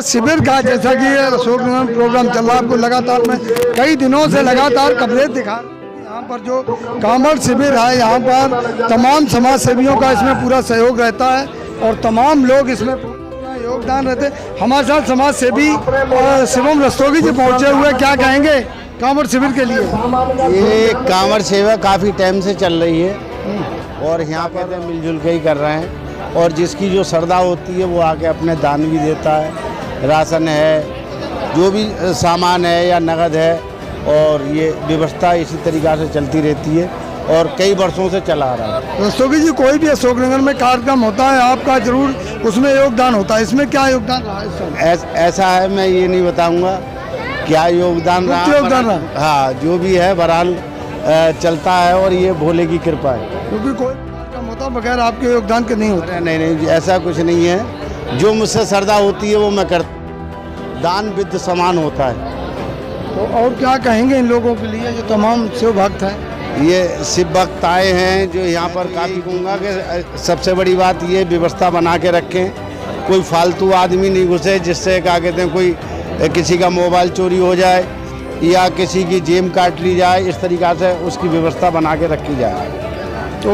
शिविर का जैसा कि अशोकनगर प्रोग्राम चल रहा है, आपको लगातार मैं कई दिनों से लगातार कवरेज दिखा रहा हूं। यहाँ पर जो कांवड़ शिविर है, यहाँ पर तमाम समाज सेवियों का इसमें पूरा सहयोग रहता है और तमाम लोग इसमें पूरा योगदान रहते हैं। हमारे साथ समाज सेवी शिवम रस्तोगी जी पहुँचे हुए, क्या कहेंगे कांवड़ शिविर के लिए? ये कांवड़ सेवा काफ़ी टाइम से चल रही है और यहाँ पर मिलजुल के ही कर रहे हैं और जिसकी जो श्रद्धा होती है वो आके अपने दान भी देता है। राशन है, जो भी सामान है या नगद है, और ये व्यवस्था इसी तरीक़ा से चलती रहती है और कई वर्षों से चला आ रहा है। रस्तोगी जी, कोई भी अशोकनगर में कार्यक्रम होता है आपका जरूर उसमें योगदान होता है, इसमें क्या योगदान रहा है? ऐसा है, मैं ये नहीं बताऊँगा क्या योगदान रहा। हाँ, जो भी है बहरहाल चलता है और ये भोले की कृपा है। क्योंकि कोई कार्यक्रम होता बगैर आपके योगदान के नहीं होता। नहीं, ऐसा कुछ नहीं है। जो मुझसे श्रद्धा होती है वो मैं करता। दान विद समान होता है। तो और क्या कहेंगे इन लोगों के लिए जो तमाम शिव भक्त हैं? ये शिव भक्त आए हैं जो यहाँ पर काफ़ी कहूँगा कि सबसे बड़ी बात ये व्यवस्था बना के रखें, कोई फालतू आदमी नहीं घुसे जिससे क्या कहते हैं कोई किसी का मोबाइल चोरी हो जाए या किसी की जेब काट ली जाए, इस तरीक़ा से उसकी व्यवस्था बना के रखी जाए। तो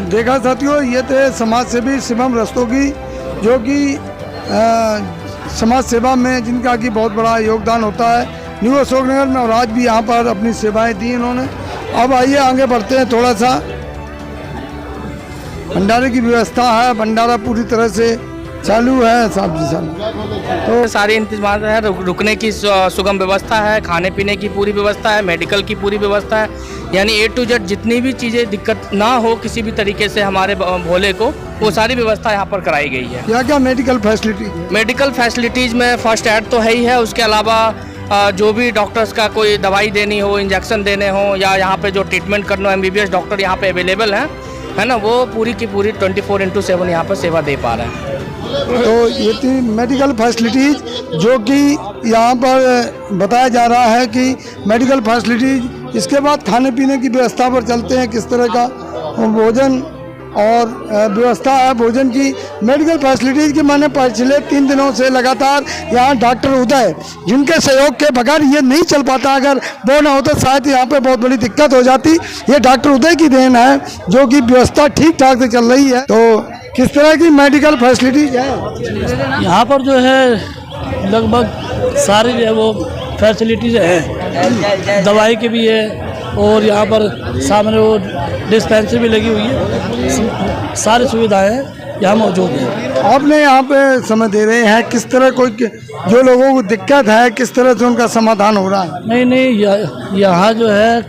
देखा साथियों, ये थे समाज सेवी शिवम रस्तोगी जो कि समाज सेवा में जिनका कि बहुत बड़ा योगदान होता है न्यू अशोकनगर में, और आज भी यहाँ पर अपनी सेवाएं दी इन्होंने। अब आइए आगे बढ़ते हैं, थोड़ा सा भंडारे की व्यवस्था है, भंडारा पूरी तरह से चालू है साहब जी। तो सारे इंतजाम है, रुकने की सुगम व्यवस्था है, खाने पीने की पूरी व्यवस्था है, मेडिकल की पूरी व्यवस्था है, यानी A to Z जितनी भी चीज़ें दिक्कत ना हो किसी भी तरीके से हमारे भोले को, वो सारी व्यवस्था यहाँ पर कराई गई है। क्या क्या मेडिकल फैसिलिटी? मेडिकल फैसिलिटीज़ में फर्स्ट एड तो है ही है, उसके अलावा जो भी डॉक्टर्स का कोई दवाई देनी हो, इंजेक्शन देने हो या यहाँ पे जो ट्रीटमेंट करना हो, MBBS डॉक्टर यहाँ पे अवेलेबल है ना, वो पूरी की पूरी 24/7 यहाँ पर सेवा दे पा रहे हैं। तो ये थी मेडिकल फैसिलिटीज़ जो कि यहाँ पर बताया जा रहा है कि मेडिकल फैसिलिटीज़। इसके बाद खाने पीने की व्यवस्था पर चलते हैं, किस तरह का भोजन और व्यवस्था है भोजन की। मेडिकल फैसिलिटीज़ की मैंने पिछले 3 दिनों से लगातार यहाँ डॉक्टर उदय जिनके सहयोग के बगैर ये नहीं चल पाता, अगर वो ना हो तो शायद यहाँ पे बहुत बड़ी दिक्कत हो जाती। ये डॉक्टर उदय की देन है जो कि व्यवस्था ठीक ठाक से चल रही है। तो किस तरह की मेडिकल फैसिलिटीज है यहाँ पर? जो है लगभग सारी जो है वो फैसिलिटीज़ हैं, दवाई की भी है और यहाँ पर सामने वो डिस्पेंसरी भी लगी हुई है, सारी सुविधाएं यहाँ मौजूद हैं। आपने यहाँ पे समय दे रहे हैं, किस तरह कोई जो लोगों को दिक्कत है किस तरह से उनका समाधान हो रहा है? नहीं, यहाँ जो है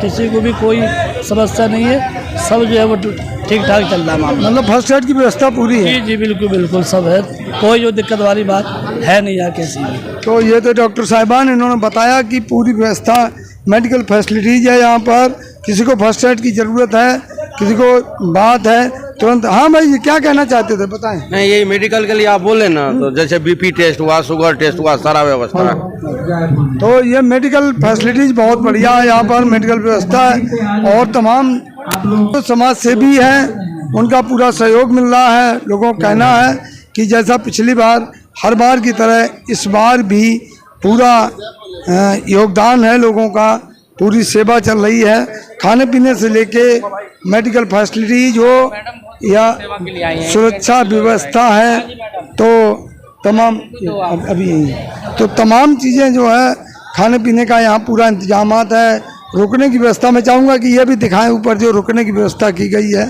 किसी को भी कोई समस्या नहीं है, सब जो है वो ठीक ठाक चल रहा है मामला। मतलब फर्स्ट एड की व्यवस्था पूरी है? जी बिल्कुल सब है, कोई जो दिक्कत वाली बात है नहीं यहाँ किसी में। तो ये तो डॉक्टर साहिबान इन्होंने बताया कि पूरी व्यवस्था मेडिकल फैसिलिटीज है यहाँ पर। किसी को फर्स्ट एड की ज़रूरत है, किसी को बात है तुरंत। हाँ भाई, ये क्या कहना चाहते थे बताएं? नहीं, यही मेडिकल के लिए आप बोले ना, तो जैसे BP टेस्ट हुआ, शुगर टेस्ट हुआ, सारा व्यवस्था है। तो ये मेडिकल फैसिलिटीज बहुत बढ़िया है यहाँ पर, मेडिकल व्यवस्था है और तमाम जो समाज सेवी हैं उनका पूरा सहयोग मिल रहा है। लोगों का कहना है कि जैसा पिछली बार हर बार की तरह इस बार भी पूरा योगदान है लोगों का, पूरी सेवा चल रही है। खाने पीने से लेके मेडिकल फैसिलिटीज हो या सुरक्षा व्यवस्था है, तो तमाम तो तमाम चीज़ें जो है खाने पीने का यहाँ पूरा इंतजामात है। रुकने की व्यवस्था मैं चाहूँगा कि ये भी दिखाएं, ऊपर जो रुकने की व्यवस्था की गई है,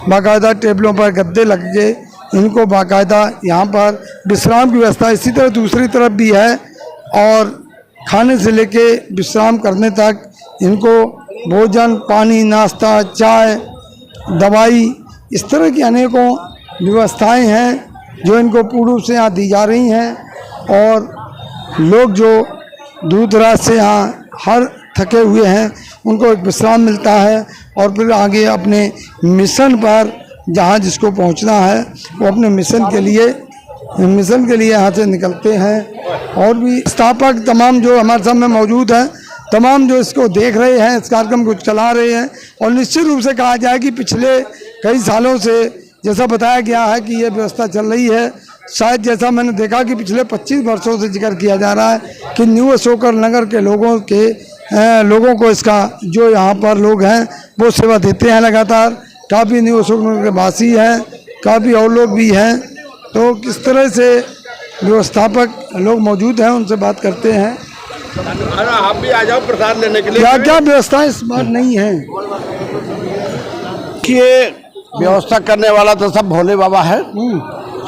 बाकायदा टेबलों पर गद्दे लग गए, इनको बाकायदा यहाँ पर विश्राम की व्यवस्था इसी तरह दूसरी तरफ भी है और खाने से लेके विश्राम करने तक इनको भोजन, पानी, नाश्ता, चाय, दवाई, इस तरह की अनेकों व्यवस्थाएं हैं जो इनको पूर्व से यहाँ दी जा रही हैं। और लोग जो दूर दराज से यहाँ हर थके हुए हैं उनको एक विश्राम मिलता है और फिर आगे अपने मिशन पर जहाँ जिसको पहुँचना है वो अपने मिशन के लिए यहाँ से निकलते हैं। और भी स्थापक तमाम जो हमारे सामने मौजूद हैं, तमाम जो इसको देख रहे हैं, इस कार्यक्रम को चला रहे हैं। और निश्चित रूप से कहा जाए कि पिछले कई सालों से जैसा बताया गया है कि ये व्यवस्था चल रही है, शायद जैसा मैंने देखा कि पिछले 25 वर्षों से जिक्र किया जा रहा है कि न्यू अशोकर नगर के लोगों को इसका जो यहाँ पर लोग हैं वो सेवा देते हैं लगातार। काफ़ी न्यू अशोक नगर के वासी हैं, काफ़ी और लोग भी हैं। तो किस तरह से व्यवस्थापक लोग मौजूद हैं, उनसे बात करते हैं। आप भी आ जाओ प्रसाद लेने के लिए। क्या क्या व्यवस्था इस बार नहीं है? कि व्यवस्था करने वाला तो सब भोले बाबा है,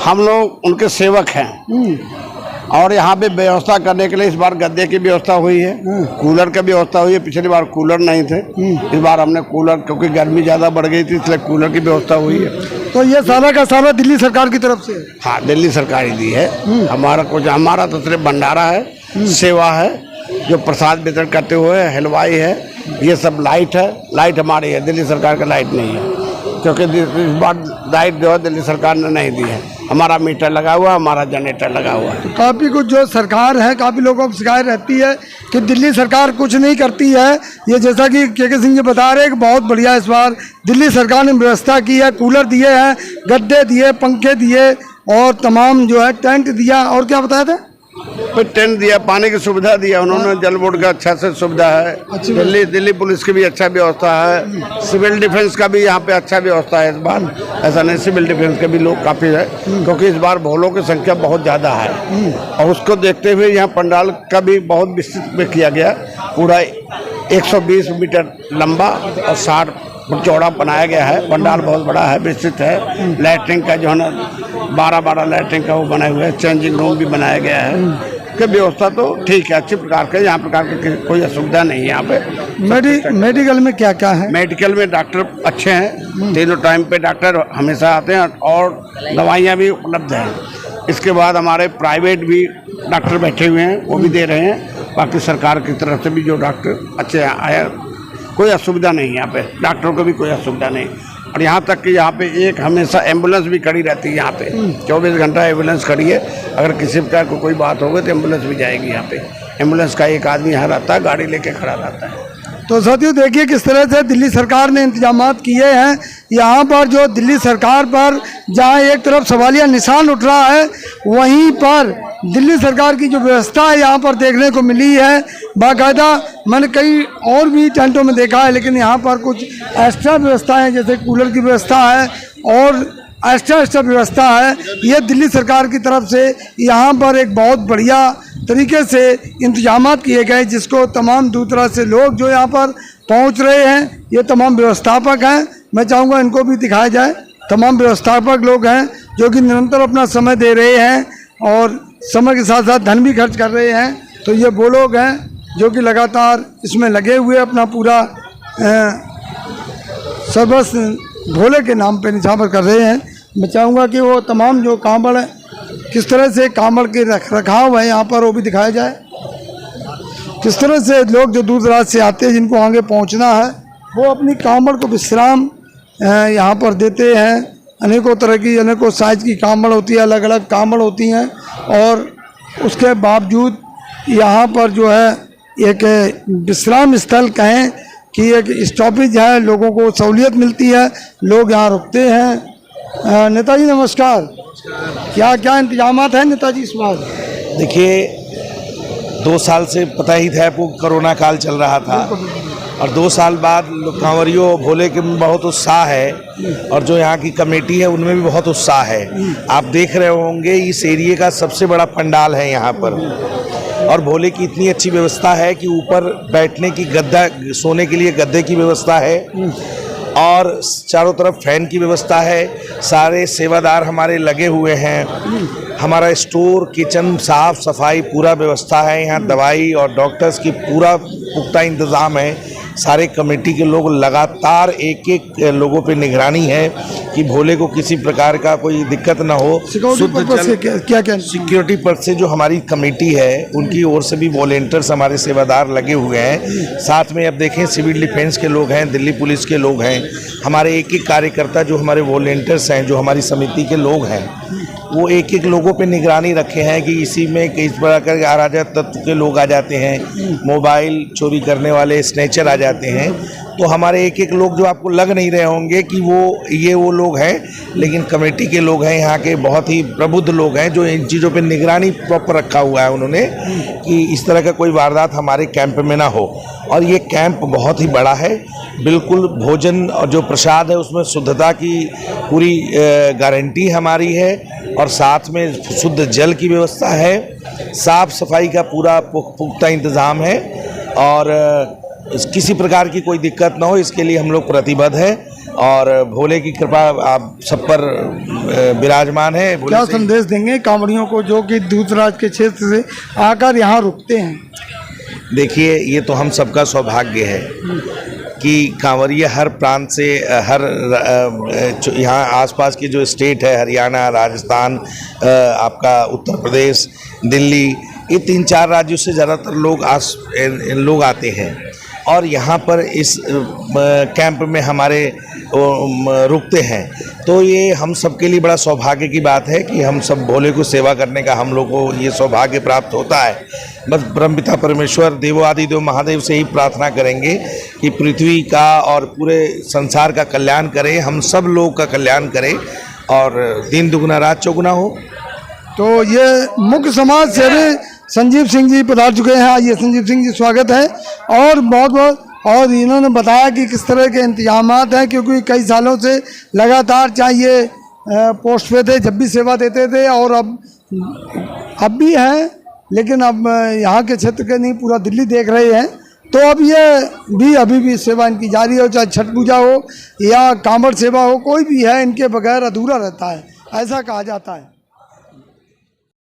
हम लोग उनके सेवक हैं। और यहाँ पे व्यवस्था करने के लिए इस बार गद्दे की व्यवस्था हुई है, कूलर की व्यवस्था हुई है। पिछली बार कूलर नहीं थे, इस बार हमने कूलर, क्योंकि गर्मी ज़्यादा बढ़ गई थी इसलिए कूलर की व्यवस्था हुई है। तो ये सारा का सारा दिल्ली सरकार की तरफ से है? हाँ, दिल्ली सरकार ही दी है। हमारा तो सिर्फ भंडारा है, सेवा है, जो प्रसाद वितरण करते हुए हलवाई है, ये सब लाइट है। लाइट हमारी है, दिल्ली सरकार का लाइट नहीं है, क्योंकि इस बार लाइट जो है दिल्ली सरकार ने नहीं दी है। हमारा मीटर लगा हुआ है, हमारा जनरेटर लगा हुआ है। तो काफ़ी कुछ जो सरकार है, काफ़ी लोगों को शिकायत रहती है कि दिल्ली सरकार कुछ नहीं करती है। ये जैसा कि के सिंह जी बता रहे हैं कि बहुत बढ़िया इस बार दिल्ली सरकार ने व्यवस्था की है, कूलर दिए हैं, गद्दे दिए, पंखे दिए और तमाम जो है टेंट दिया। और क्या बताया था? कोई टेंट दिया, पानी की सुविधा दिया उन्होंने, जल बोर्ड का अच्छा से सुविधा है। दिल्ली पुलिस की भी अच्छा व्यवस्था है, सिविल डिफेंस का भी यहाँ पे अच्छा व्यवस्था है। इस बार ऐसा नहीं, सिविल डिफेंस के भी लोग काफ़ी है, क्योंकि इस बार भोलों की संख्या बहुत ज़्यादा है। और उसको देखते हुए यहाँ पंडाल का भी बहुत विस्तृत में किया गया। पूरा 120 मीटर लंबा और 60 फुट चौड़ा बनाया गया है। पंडाल बहुत बड़ा है, विस्तृत है। लैट्रिन का जो है ना 12 लैट्रिन का वो बनाए हुए है। चेंजिंग रूम भी बनाया गया है। कि व्यवस्था तो ठीक है, अच्छी प्रकार के, यहाँ प्रकार की कोई असुविधा नहीं है। यहाँ पे मेडिकल में क्या क्या है? मेडिकल में डॉक्टर अच्छे हैं, तीनों टाइम पे डॉक्टर हमेशा आते हैं और दवाइयाँ भी उपलब्ध हैं। इसके बाद हमारे प्राइवेट भी डॉक्टर बैठे हुए हैं, वो भी दे रहे हैं। बाकी सरकार की तरफ से भी जो डॉक्टर अच्छे आए, कोई असुविधा नहीं है यहाँ पे, डॉक्टरों को भी कोई असुविधा नहीं। और यहाँ तक कि यहाँ पे एक हमेशा एम्बुलेंस भी खड़ी रहती है। यहाँ पे 24 घंटा एम्बुलेंस खड़ी है। अगर किसी प्रकार को कोई बात होगी तो एम्बुलेंस भी जाएगी। यहाँ पे एम्बुलेंस का एक आदमी यहाँ रहता है, गाड़ी लेके खड़ा रहता है। तो साथियों देखिए किस तरह से दिल्ली सरकार ने इंतजामात किए हैं। यहाँ पर जो दिल्ली सरकार पर जहाँ एक तरफ सवालिया निशान उठ रहा है, वहीं पर दिल्ली सरकार की जो व्यवस्था है यहाँ पर देखने को मिली है। बाकायदा मैंने कई और भी टेंटों में देखा है, लेकिन यहाँ पर कुछ एक्स्ट्रा व्यवस्था है, जैसे कूलर की व्यवस्था है और एक्स्ट्रा व्यवस्था है। ये दिल्ली सरकार की तरफ से यहाँ पर एक बहुत बढ़िया तरीके से इंतजामात किए गए, जिसको तमाम दूर दराज से लोग जो यहाँ पर पहुँच रहे हैं, ये तमाम व्यवस्थापक हैं। मैं चाहूँगा इनको भी दिखाया जाए। तमाम व्यवस्थापक लोग हैं जो कि निरंतर अपना समय दे रहे हैं और समय के साथ साथ धन भी खर्च कर रहे हैं। तो ये वो लोग हैं जो कि लगातार इसमें लगे हुए अपना पूरा सर्वस्व भोले के नाम पे निछावर कर रहे हैं। मैं चाहूँगा कि वो तमाम जो कांवड़ किस तरह से कांवड़ के रखरखाव है यहाँ पर, वो भी दिखाया जाए। किस तरह से लोग जो दूर दराज से आते हैं, जिनको आगे पहुँचना है, वो अपनी कांवड़ को विश्राम यहाँ पर देते हैं। अनेकों तरह की, अनेकों साइज की कांवड़ होती है, अलग अलग कांवड़ होती हैं। और उसके बावजूद यहाँ पर जो है एक विश्राम स्थल कहें कि एक स्टॉपेज है, लोगों को सहूलियत मिलती है, लोग यहाँ रुकते हैं। नेताजी नमस्कार। क्या क्या इंतजामात हैं नेताजी इस बार? देखिए, 2 साल से पता ही था आपको कोरोना काल चल रहा था, और 2 साल बाद कांवरियों भोले के में बहुत उत्साह है, और जो यहाँ की कमेटी है उनमें भी बहुत उत्साह है। आप देख रहे होंगे इस एरिया का सबसे बड़ा पंडाल है यहाँ पर, और भोले की इतनी अच्छी व्यवस्था है कि ऊपर बैठने की गद्दा, सोने के लिए गद्दे की व्यवस्था है, और चारों तरफ फैन की व्यवस्था है। सारे सेवादार हमारे लगे हुए हैं। हमारा स्टोर, किचन, साफ सफाई पूरा व्यवस्था है। यहाँ दवाई और डॉक्टर्स की पूरा पुख्ता इंतज़ाम है। सारे कमेटी के लोग लगातार एक एक लोगों पे निगरानी है कि भोले को किसी प्रकार का कोई दिक्कत ना हो। सिक्योरिटी पर्पस से जो हमारी कमेटी है उनकी ओर से भी वॉलेंटियर्स हमारे सेवादार लगे हुए हैं। साथ में अब देखें सिविल डिफेंस के लोग हैं, दिल्ली पुलिस के लोग हैं, हमारे एक एक कार्यकर्ता जो हमारे वॉलेंटियर्स हैं, जो हमारी समिति के लोग हैं, वो एक एक लोगों पे निगरानी रखे हैं कि इसी में किस प्रकार के अराजक तत्व के लोग आ जाते हैं, मोबाइल चोरी करने वाले स्नैचर आ जाते जाते हैं तो हमारे एक एक लोग जो आपको लग नहीं रहे होंगे कि वो लोग हैं, लेकिन कमेटी के लोग हैं, यहाँ के बहुत ही प्रबुद्ध लोग हैं जो इन चीज़ों पे निगरानी प्रॉपर रखा हुआ है उन्होंने कि इस तरह का कोई वारदात हमारे कैंप में ना हो। और ये कैंप बहुत ही बड़ा है, बिल्कुल भोजन और जो प्रसाद है उसमें शुद्धता की पूरी गारंटी हमारी है और साथ में शुद्ध जल की व्यवस्था है, साफ सफाई का पूरा पुख्ता इंतज़ाम है और किसी प्रकार की कोई दिक्कत ना हो इसके लिए हम लोग प्रतिबद्ध हैं और भोले की कृपा आप सब पर विराजमान है। क्या संदेश देंगे कांवड़ियों को जो कि दूरदराज के क्षेत्र से आकर यहाँ रुकते हैं? देखिए, ये तो हम सबका सौभाग्य है कि कांवरिया हर प्रांत से हर यहाँ आसपास के जो स्टेट है, हरियाणा, राजस्थान, आपका उत्तर प्रदेश, दिल्ली, ये 3-4 राज्यों से ज़्यादातर लोग आते हैं और यहाँ पर इस कैंप में हमारे रुकते हैं। तो ये हम सबके लिए बड़ा सौभाग्य की बात है कि हम सब भोले को सेवा करने का हम लोग को ये सौभाग्य प्राप्त होता है। बस ब्रह्मपिता परमेश्वर देवोआदिदेव महादेव से ही प्रार्थना करेंगे कि पृथ्वी का और पूरे संसार का कल्याण करे, हम सब लोग का कल्याण करे और दिन दुगना रात चौगुना हो। तो ये मुख्य समाज सेवी संजीव सिंह जी पधार चुके हैं। आइए संजीव सिंह जी, स्वागत है। और बहुत और इन्होंने बताया कि किस तरह के इंतजामात हैं, क्योंकि कई सालों से लगातार चाहिए पोस्ट पे थे, जब भी सेवा देते थे और अब भी हैं, लेकिन अब यहाँ के क्षेत्र के नहीं पूरा दिल्ली देख रहे हैं। तो अब ये भी अभी भी सेवा इनकी जारी हो, चाहे छठ पूजा हो या कांवड़ सेवा हो, कोई भी है इनके बगैर अधूरा रहता है, ऐसा कहा जाता है।